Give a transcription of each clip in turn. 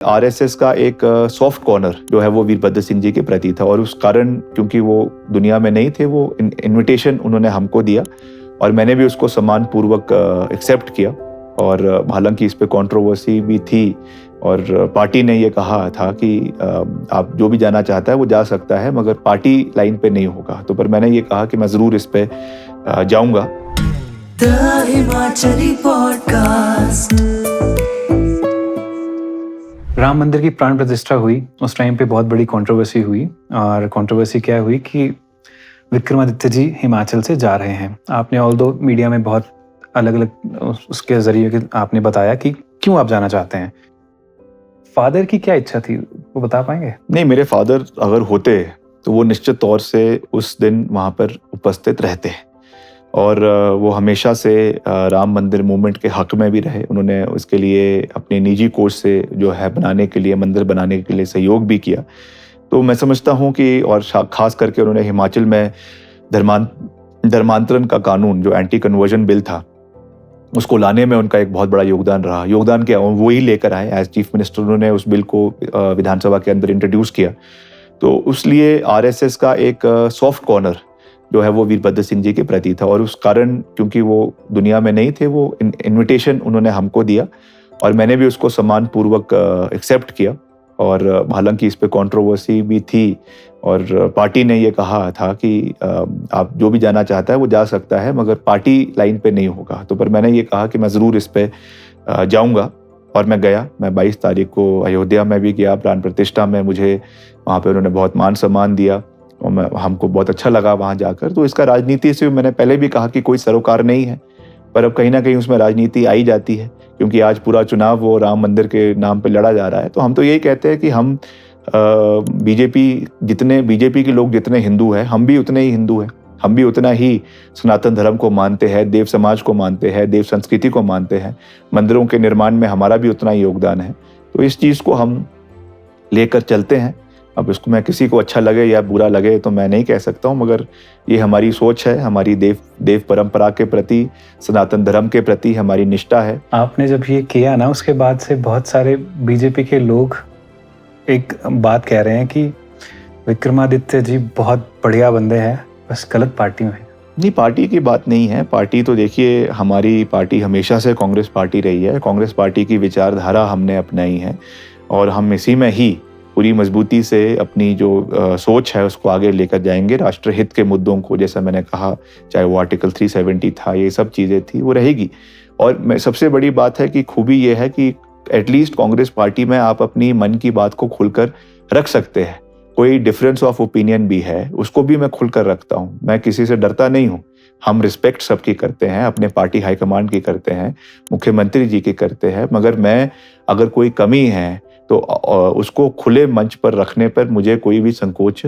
RSS का एक soft corner जो है वो वीरभद्र सिंह जी के प्रति था और उस कारण क्योंकि वो दुनिया में नहीं थे, वो इनविटेशन उन्होंने हमको दिया और मैंने भी उसको सम्मान पूर्वक एक्सेप्ट किया। और हालांकि इस पे कंट्रोवर्सी भी थी और पार्टी ने ये कहा था कि आप जो भी जाना चाहता है वो जा सकता है, मगर पार्टी लाइन पे नहीं होगा। तो पर मैंने ये कहा कि मैं ज़रूर इस पे जाऊंगा। राम मंदिर की प्राण प्रतिष्ठा हुई, उस टाइम पे बहुत बड़ी कंट्रोवर्सी हुई। और कंट्रोवर्सी क्या हुई कि विक्रमादित्य जी हिमाचल से जा रहे हैं। आपने ऑल्दो मीडिया में बहुत अलग अलग उसके जरिए आपने बताया कि क्यों आप जाना चाहते हैं। फादर की क्या इच्छा थी, वो बता पाएंगे? नहीं, मेरे फादर अगर होते तो वो निश्चित तौर से उस दिन वहाँ पर उपस्थित रहते और वो हमेशा से राम मंदिर मूवमेंट के हक में भी रहे। उन्होंने उसके लिए अपने निजी कोष से जो है बनाने के लिए, मंदिर बनाने के लिए सहयोग भी किया। तो मैं समझता हूँ कि और ख़ास करके उन्होंने हिमाचल में धर्मांतरण का कानून जो एंटी कन्वर्जन बिल था उसको लाने में उनका एक बहुत बड़ा योगदान रहा। योगदान क्या, वो ही लेकर आए एज चीफ मिनिस्टर। उन्होंने उस बिल को विधानसभा के अंदर इंट्रोड्यूस किया। तो उसलिए आरएसएस का एक सॉफ्ट कॉर्नर जो है वो वीरभद्र सिंह जी के प्रति था और उस कारण क्योंकि वो दुनिया में नहीं थे, वो इनविटेशन उन्होंने हमको दिया और मैंने भी उसको सम्मान पूर्वक एक्सेप्ट किया। और हालांकि इस पे कंट्रोवर्सी भी थी और पार्टी ने ये कहा था कि आप जो भी जाना चाहता है वो जा सकता है, मगर पार्टी लाइन पे नहीं होगा। तो पर मैंने ये कहा कि मैं ज़रूर इस पे जाऊंगा और मैं गया। मैं 22 तारीख को अयोध्या में भी गया प्राण प्रतिष्ठा में। मुझे वहाँ पे उन्होंने बहुत मान सम्मान दिया और हमको बहुत अच्छा लगा वहाँ जाकर। तो इसका राजनीति से मैंने पहले भी कहा कि कोई सरोकार नहीं है, पर अब कहीं ना कहीं उसमें राजनीति आई जाती है क्योंकि आज पूरा चुनाव वो राम मंदिर के नाम पे लड़ा जा रहा है। तो हम तो यही कहते हैं कि हम बीजेपी के लोग जितने हिंदू हैं, हम भी उतने ही हिंदू हैं। हम भी उतना ही सनातन धर्म को मानते हैं, देव समाज को मानते हैं, देव संस्कृति को मानते हैं। मंदिरों के निर्माण में हमारा भी उतना ही योगदान है। तो इस चीज़ को हम लेकर चलते हैं। अब इसको मैं किसी को अच्छा लगे या बुरा लगे तो मैं नहीं कह सकता हूँ, मगर ये हमारी सोच है, हमारी देव परंपरा के प्रति, सनातन धर्म के प्रति हमारी निष्ठा है। आपने जब ये किया ना, उसके बाद से बहुत सारे बीजेपी के लोग एक बात कह रहे हैं कि विक्रमादित्य जी बहुत बढ़िया बंदे हैं, बस गलत पार्टी में। नहीं, पार्टी की बात नहीं है। पार्टी तो देखिए, हमारी पार्टी हमेशा से कांग्रेस पार्टी रही है। कांग्रेस पार्टी की विचारधारा हमने अपनाई है और हम इसी में ही पूरी मजबूती से अपनी जो सोच है उसको आगे लेकर जाएंगे। राष्ट्रहित के मुद्दों को, जैसा मैंने कहा, चाहे वो आर्टिकल 370 था, ये सब चीज़ें थी, वो रहेगी। और सबसे बड़ी बात है कि खूबी ये है कि एटलीस्ट कांग्रेस पार्टी में आप अपनी मन की बात को खुलकर रख सकते हैं। कोई डिफरेंस ऑफ ओपिनियन भी है उसको भी मैं खुलकर रखता हूँ। मैं किसी से डरता नहीं हूँ। हम रिस्पेक्ट सबकी करते हैं, अपने पार्टी हाईकमांड की करते हैं, मुख्यमंत्री जी की करते हैं, मगर मैं अगर कोई कमी है तो उसको खुले मंच पर रखने पर मुझे कोई भी संकोच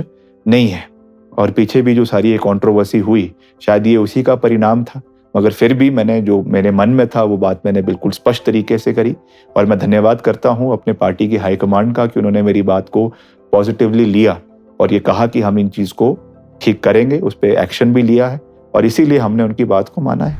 नहीं है। और पीछे भी जो सारी ये कंट्रोवर्सी हुई, शायद ये उसी का परिणाम था, मगर फिर भी मैंने जो मेरे मन में था वो बात मैंने बिल्कुल स्पष्ट तरीके से करी। और मैं धन्यवाद करता हूँ अपने पार्टी की हाईकमांड का कि उन्होंने मेरी बात को पॉजिटिवली लिया और ये कहा कि हम इन चीज़ को ठीक करेंगे। उस पर एक्शन भी लिया है और इसीलिए हमने उनकी बात को माना है।